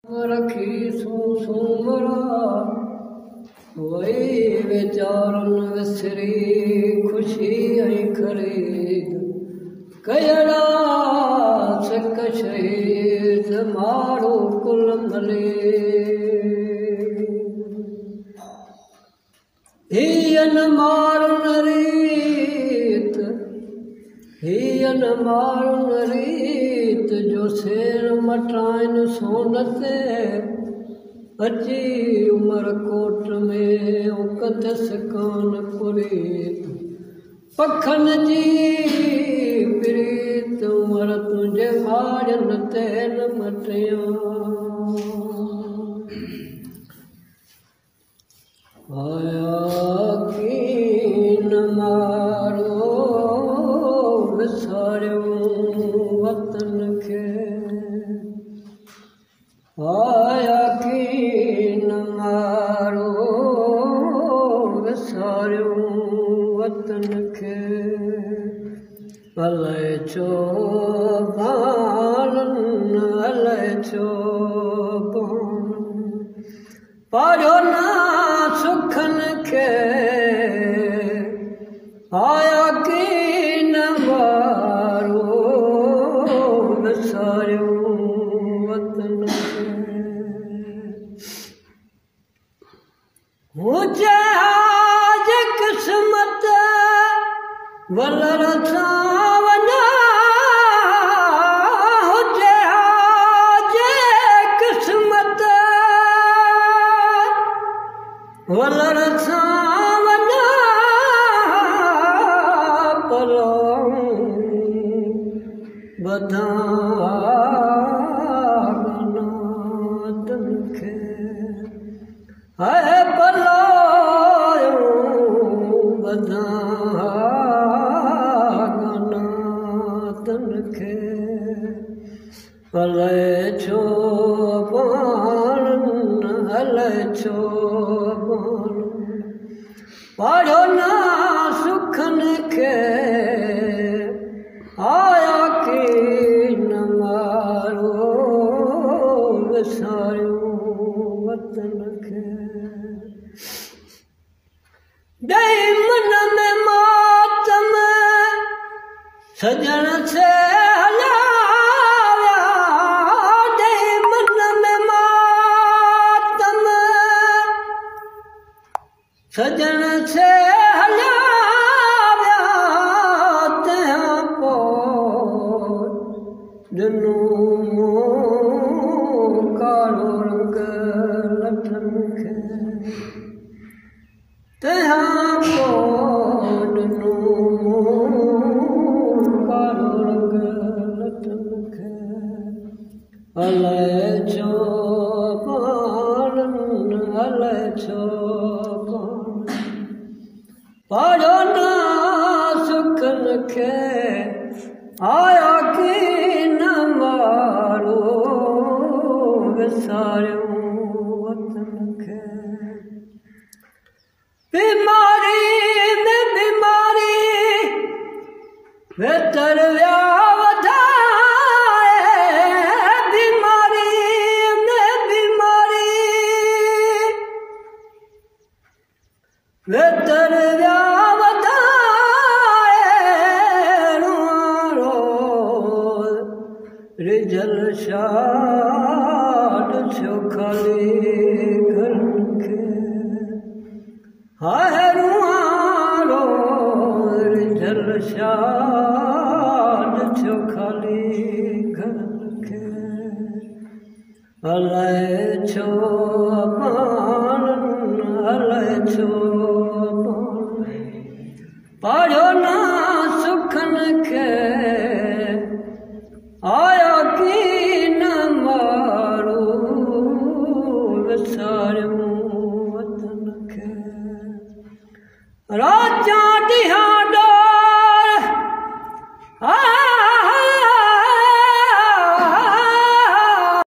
रखी सुमरा वही वीचारन विसरी खुशी ऐं ख़रीद कयड़ा सिक शहीद मारो कुल मले हीअन मारुन रीत जो शेर मटाइन सोन ते अची उमर कोट में कथस कान पुरीत पखन जी प्रीत उमर तुझे भाड़न ते न मटिया आया कीन मारो विसारियो वतन खे आया कीन मारो विसारियो वतन खे अलाए छो बाणनि अलाए छो पाड़ियो ना सुखन खे आया कीन मारो विसारियो वतन खे हुजे आज किस्मत वलर सां वञा हुजे आज किस्मत वलर सां वञा बधा तन खे है पलायो बधा तन खे अलाए छो बाणनि अलाए छो पाड़ियो ना सुखन खे आया कीन मारो विसारियो वतन खे ॾेई मन में मातम सजण से हलिया ॾेई मन में मातम सजण से हलिया ॾिनो कारो रंग लठन खे तंहिं पोइ ॾिनो कारो रंग लठन खे अलाए छो बाणनि अलाए छो पाड़ियो ना सुखन खे आया कीन मारो विसारियो वतन खे बीमारी में बीमारी वेतर विया वधाए बीमारी में बीमारी वेतर विया रिझल शाद छो खाली घरन खे हाय रुआरो रिझल शाद छो खाली घरन खे अलाए छो बाणनि अलाए छो पाड़ियो ना सुखन खे आया कीन मारो विसारियो वतन खे राजा ॾिहाड़